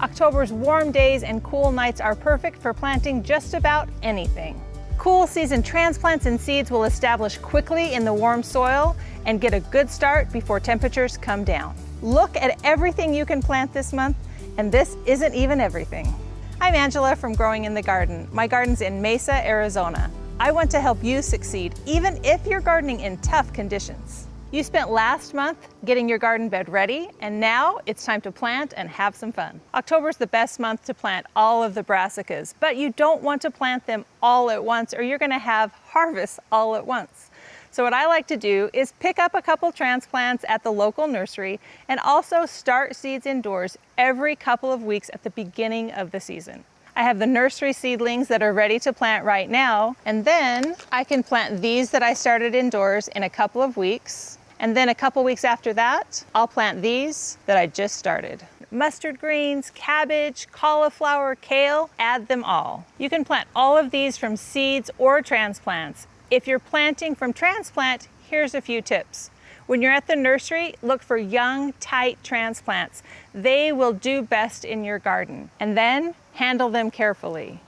October's warm days and cool nights are perfect for planting just about anything. Cool season transplants and seeds will establish quickly in the warm soil and get a good start before temperatures come down. Look at everything you can plant this month, and this isn't even everything. I'm Angela from Growing in the Garden. My garden's in Mesa, Arizona. I want to help you succeed, even if you're gardening in tough conditions. You spent last month getting your garden bed ready, and now it's time to plant and have some fun. October's the best month to plant all of the brassicas, but you don't want to plant them all at once or you're gonna have harvests all at once. So what I like to do is pick up a couple transplants at the local nursery and also start seeds indoors every couple of weeks at the beginning of the season. I have the nursery seedlings that are ready to plant right now, and then I can plant these that I started indoors in a couple of weeks. And then a couple weeks after that, I'll plant these that I just started. Mustard greens, cabbage, cauliflower, kale, add them all. You can plant all of these from seeds or transplants. If you're planting from transplant, here's a few tips. When you're at the nursery, look for young, tight transplants. They will do best in your garden. And then handle them carefully.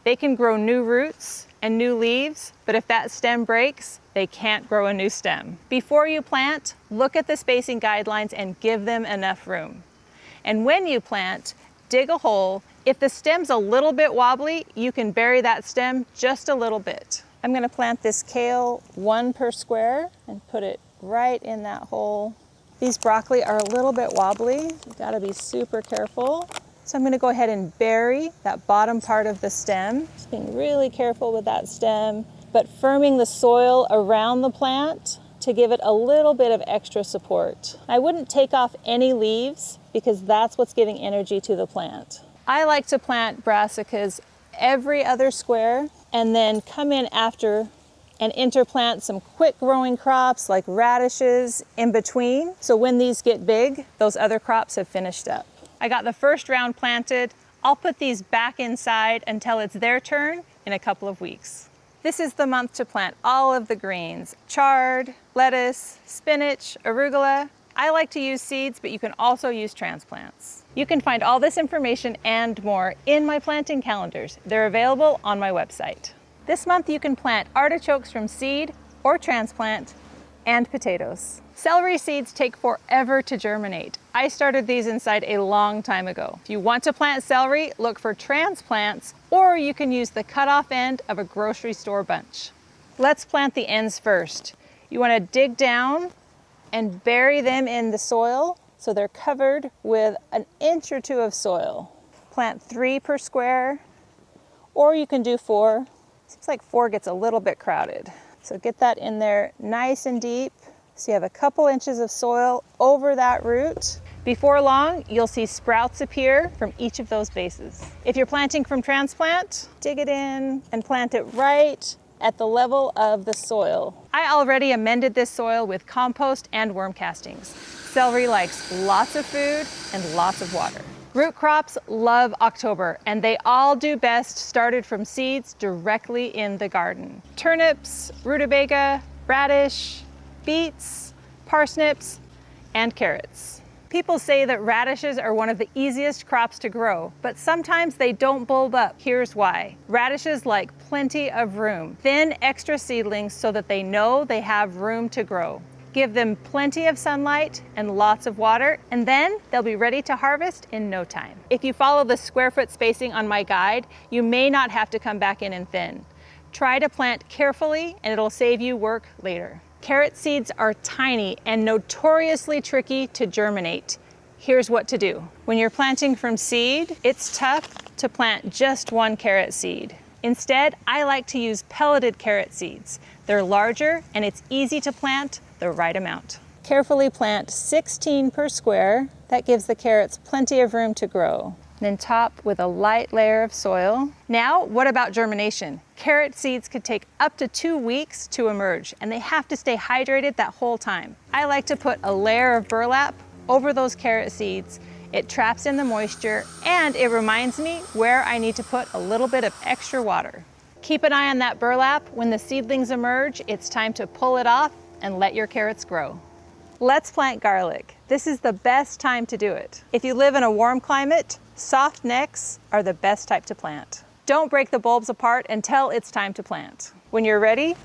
They can grow new roots and new leaves, but if that stem breaks, they can't grow a new stem. Before you plant, look at the spacing guidelines and give them enough room. And when you plant, dig a hole. If the stem's a little bit wobbly, you can bury that stem just a little bit. I'm gonna plant this kale 1 per square and put it right in that hole. These broccoli are a little bit wobbly. You gotta be super careful. So I'm gonna go ahead and bury that bottom part of the stem. Just being really careful with that stem, but firming the soil around the plant to give it a little bit of extra support. I wouldn't take off any leaves because that's what's giving energy to the plant. I like to plant brassicas every other square and then come in after and interplant some quick growing crops like radishes in between. So when these get big, those other crops have finished up. I got the first round planted. I'll put these back inside until it's their turn in a couple of weeks. This is the month to plant all of the greens: chard, lettuce, spinach, arugula. I like to use seeds, but you can also use transplants. You can find all this information and more in my planting calendars. They're available on my website. This month you can plant artichokes from seed or transplant and potatoes. Celery seeds take forever to germinate. I started these inside a long time ago. If you want to plant celery, look for transplants, or you can use the cutoff end of a grocery store bunch. Let's plant the ends first. You want to dig down and bury them in the soil so they're covered with 1 inch or 2 of soil. Plant 3 per square, or you can do 4. Seems like 4 gets a little bit crowded. So get that in there nice and deep. So you have a couple inches of soil over that root. Before long, you'll see sprouts appear from each of those bases. If you're planting from transplant, dig it in and plant it right at the level of the soil. I already amended this soil with compost and worm castings. Celery likes lots of food and lots of water. Root crops love October, and they all do best started from seeds directly in the garden. Turnips, rutabaga, radish, beets, parsnips, and carrots. People say that radishes are one of the easiest crops to grow, but sometimes they don't bulb up. Here's why. Radishes like plenty of room. Thin extra seedlings so that they know they have room to grow. Give them plenty of sunlight and lots of water, and then they'll be ready to harvest in no time. If you follow the square foot spacing on my guide, you may not have to come back in and thin. Try to plant carefully and it'll save you work later. Carrot seeds are tiny and notoriously tricky to germinate. Here's what to do. When you're planting from seed, it's tough to plant just 1 carrot seed. Instead, I like to use pelleted carrot seeds. They're larger and it's easy to plant the right amount. Carefully plant 16 per square. That gives the carrots plenty of room to grow. Then top with a light layer of soil. Now, what about germination? Carrot seeds could take up to 2 weeks to emerge, and they have to stay hydrated that whole time. I like to put a layer of burlap over those carrot seeds. It traps in the moisture, and it reminds me where I need to put a little bit of extra water. Keep an eye on that burlap. When the seedlings emerge, it's time to pull it off and let your carrots grow. Let's plant garlic. This is the best time to do it. If you live in a warm climate, Soft necks are the best type to plant. Don't break the bulbs apart until it's time to plant. When you're ready,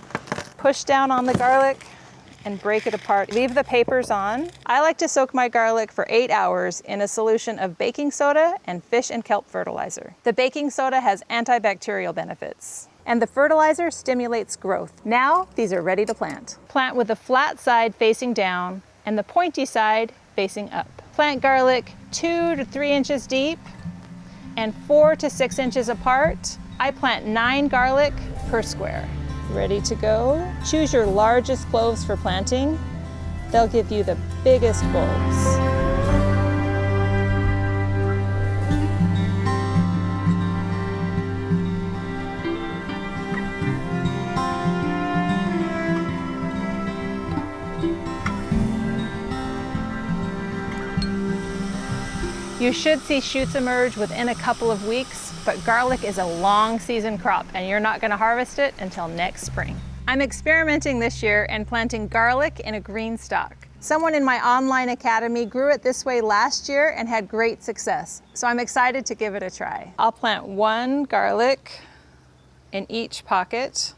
push down on the garlic and break it apart. Leave the papers on. I like to soak my garlic for 8 hours in a solution of baking soda and fish and kelp fertilizer. The baking soda has antibacterial benefits, and the fertilizer stimulates growth. Now, these are ready to plant. Plant with the flat side facing down and the pointy side facing up. Plant garlic 2 to 3 inches deep and 4 to 6 inches apart. I plant 9 garlic per square. Ready to go? Choose your largest cloves for planting. They'll give you the biggest bulbs. You should see shoots emerge within a couple of weeks, but garlic is a long season crop and you're not going to harvest it until next spring. I'm experimenting this year and planting garlic in a green stalk. Someone in my online academy grew it this way last year and had great success, so I'm excited to give it a try. I'll plant 1 garlic in each pocket,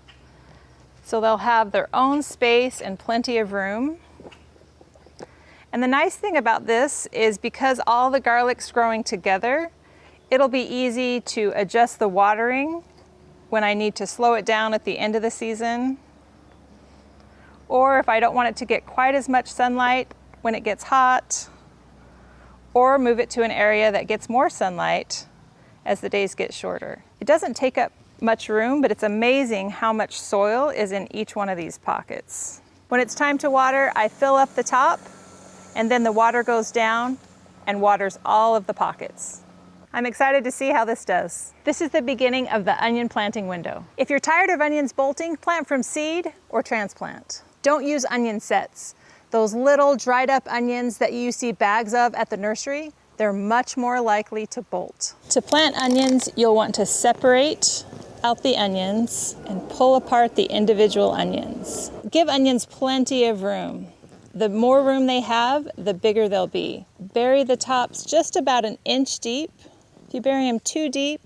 so they'll have their own space and plenty of room. And the nice thing about this is because all the garlic's growing together, it'll be easy to adjust the watering when I need to slow it down at the end of the season, or if I don't want it to get quite as much sunlight when it gets hot, or move it to an area that gets more sunlight as the days get shorter. It doesn't take up much room, but it's amazing how much soil is in each one of these pockets. When it's time to water, I fill up the top, and then the water goes down and waters all of the pockets. I'm excited to see how this does. This is the beginning of the onion planting window. If you're tired of onions bolting, plant from seed or transplant. Don't use onion sets. Those little dried up onions that you see bags of at the nursery, they're much more likely to bolt. To plant onions, you'll want to separate out the onions and pull apart the individual onions. Give onions plenty of room. The more room they have, the bigger they'll be. Bury the tops just about 1 inch deep. If you bury them too deep,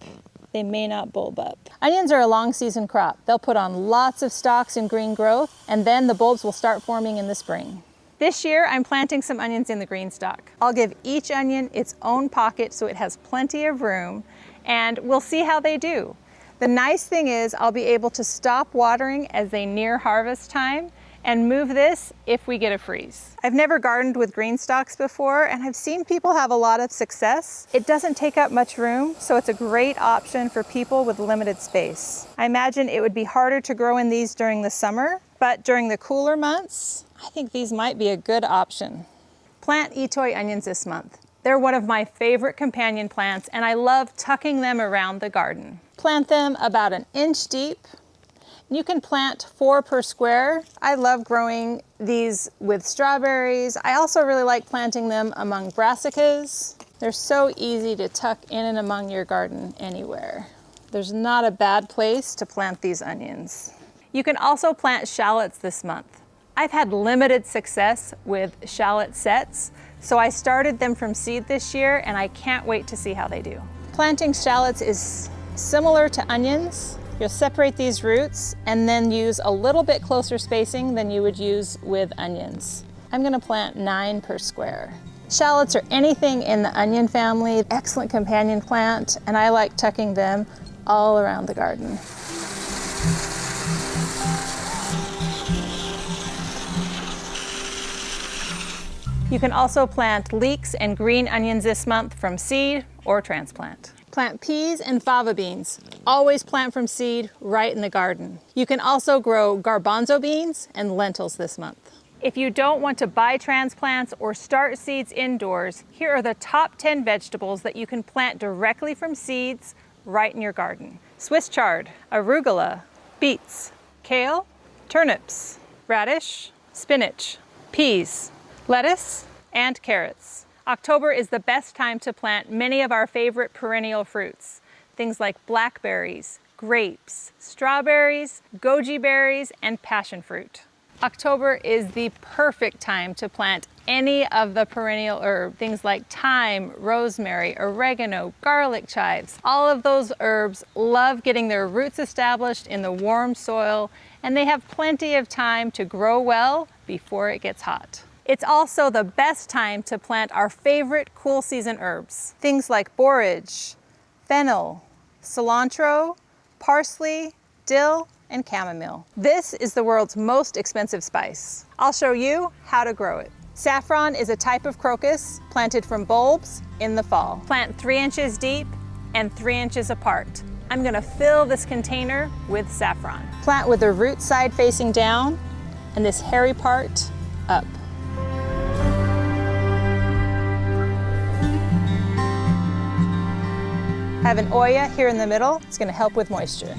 they may not bulb up. Onions are a long season crop. They'll put on lots of stalks and green growth, and then the bulbs will start forming in the spring. This year, I'm planting some onions in the green stalk. I'll give each onion its own pocket so it has plenty of room, and we'll see how they do. The nice thing is I'll be able to stop watering as they near harvest time and move this if we get a freeze. I've never gardened with green stalks before, and I've seen people have a lot of success. It doesn't take up much room, so it's a great option for people with limited space. I imagine it would be harder to grow in these during the summer, but during the cooler months, I think these might be a good option. Plant Itoy onions this month. They're one of my favorite companion plants, and I love tucking them around the garden. Plant them about 1 inch deep. You can plant 4 per square. I love growing these with strawberries. I also really like planting them among brassicas. They're so easy to tuck in and among your garden anywhere. There's not a bad place to plant these onions. You can also plant shallots this month. I've had limited success with shallot sets, so I started them from seed this year, and I can't wait to see how they do. Planting shallots is similar to onions. You'll separate these roots and then use a little bit closer spacing than you would use with onions. I'm gonna plant 9 per square. Shallots are anything in the onion family, excellent companion plant, and I like tucking them all around the garden. You can also plant leeks and green onions this month from seed or transplant. Plant peas and fava beans. Always plant from seed right in the garden. You can also grow garbanzo beans and lentils this month. If you don't want to buy transplants or start seeds indoors, here are the top 10 vegetables that you can plant directly from seeds right in your garden. Swiss chard, arugula, beets, kale, turnips, radish, spinach, peas, lettuce, and carrots. October is the best time to plant many of our favorite perennial fruits. Things like blackberries, grapes, strawberries, goji berries, and passion fruit. October is the perfect time to plant any of the perennial herbs, things like thyme, rosemary, oregano, garlic chives. All of those herbs love getting their roots established in the warm soil, and they have plenty of time to grow well before it gets hot. It's also the best time to plant our favorite cool season herbs, things like borage, fennel, cilantro, parsley, dill, and chamomile. This is the world's most expensive spice. I'll show you how to grow it. Saffron is a type of crocus planted from bulbs in the fall. Plant 3 inches deep and 3 inches apart. I'm gonna fill this container with saffron. Plant with the root side facing down and this hairy part up. I have an Oya here in the middle. It's gonna help with moisture.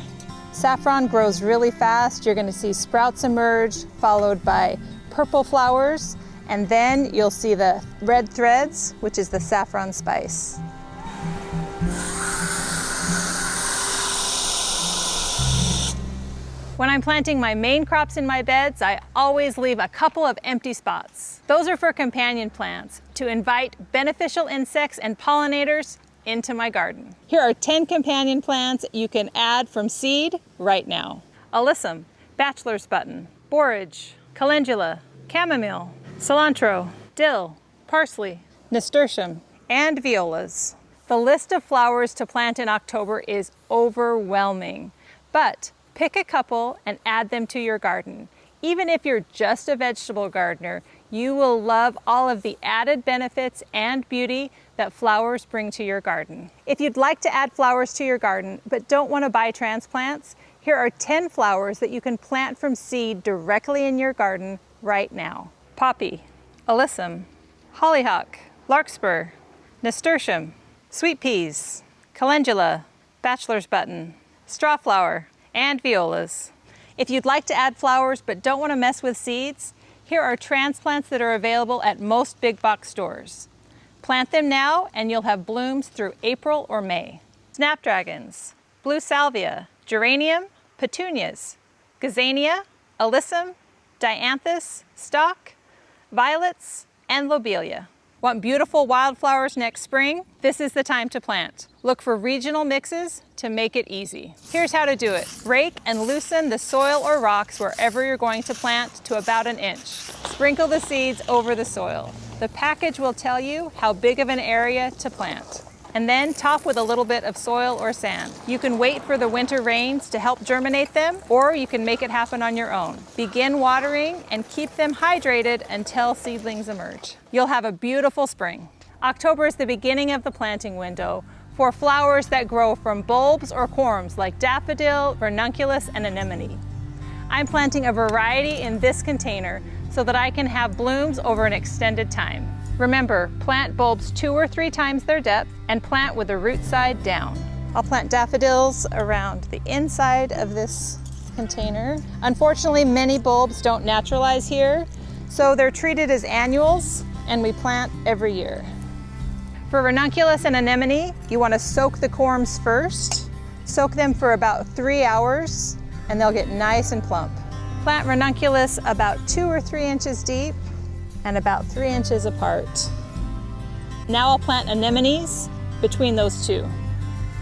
Saffron grows really fast. You're gonna see sprouts emerge, followed by purple flowers, and then you'll see the red threads, which is the saffron spice. When I'm planting my main crops in my beds, I always leave a couple of empty spots. Those are for companion plants, to invite beneficial insects and pollinators into my garden. Here are 10 companion plants you can add from seed right now. Alyssum, bachelor's button, borage, calendula, chamomile, cilantro, dill, parsley, nasturtium, and violas. The list of flowers to plant in October is overwhelming, but pick a couple and add them to your garden. Even if you're just a vegetable gardener, you will love all of the added benefits and beauty that flowers bring to your garden. If you'd like to add flowers to your garden but don't want to buy transplants, here are 10 flowers that you can plant from seed directly in your garden right now. Poppy, alyssum, hollyhock, larkspur, nasturtium, sweet peas, calendula, bachelor's button, strawflower, and violas. If you'd like to add flowers but don't want to mess with seeds, here are transplants that are available at most big box stores. Plant them now and you'll have blooms through April or May. Snapdragons, blue salvia, geranium, petunias, gazania, alyssum, dianthus, stock, violets, and lobelia. Want beautiful wildflowers next spring? This is the time to plant. Look for regional mixes to make it easy. Here's how to do it. Rake and loosen the soil or rocks wherever you're going to plant to about 1 inch. Sprinkle the seeds over the soil. The package will tell you how big of an area to plant. And then top with a little bit of soil or sand. You can wait for the winter rains to help germinate them, or you can make it happen on your own. Begin watering and keep them hydrated until seedlings emerge. You'll have a beautiful spring. October is the beginning of the planting window for flowers that grow from bulbs or corms like daffodil, ranunculus, and anemone. I'm planting a variety in this container so that I can have blooms over an extended time. Remember, plant bulbs 2 or 3 times their depth and plant with the root side down. I'll plant daffodils around the inside of this container. Unfortunately, many bulbs don't naturalize here, so they're treated as annuals and we plant every year. For ranunculus and anemone, you want to soak the corms first. Soak them for about 3 hours and they'll get nice and plump. Plant ranunculus about 2 or 3 inches deep and about 3 inches apart. Now I'll plant anemones between those two.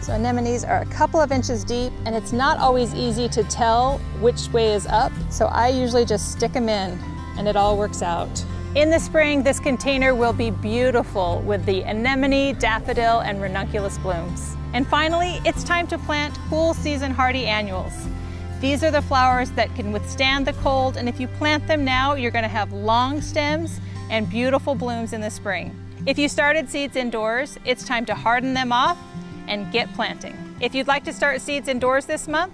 So anemones are a couple of inches deep and it's not always easy to tell which way is up, so I usually just stick them in and it all works out. In the spring, this container will be beautiful with the anemone, daffodil, and ranunculus blooms. And finally, it's time to plant cool season hardy annuals. These are the flowers that can withstand the cold, and if you plant them now, you're going to have long stems and beautiful blooms in the spring. If you started seeds indoors, it's time to harden them off and get planting. If you'd like to start seeds indoors this month,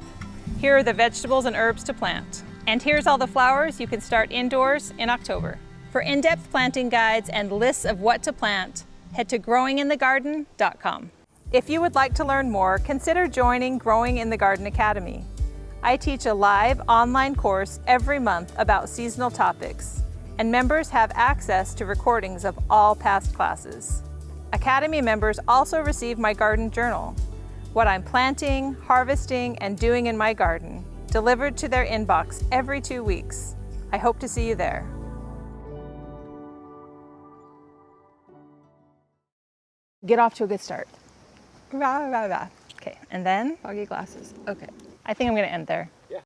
here are the vegetables and herbs to plant. And here's all the flowers you can start indoors in October. For in-depth planting guides and lists of what to plant, head to growinginthegarden.com. If you would like to learn more, consider joining Growing in the Garden Academy. I teach a live online course every month about seasonal topics, and members have access to recordings of all past classes. Academy members also receive my garden journal, what I'm planting, harvesting, and doing in my garden, delivered to their inbox every 2 weeks. I hope to see you there. Get off to a good start. Rah, rah, rah. Okay, and then foggy glasses. Okay, I think I'm gonna end there.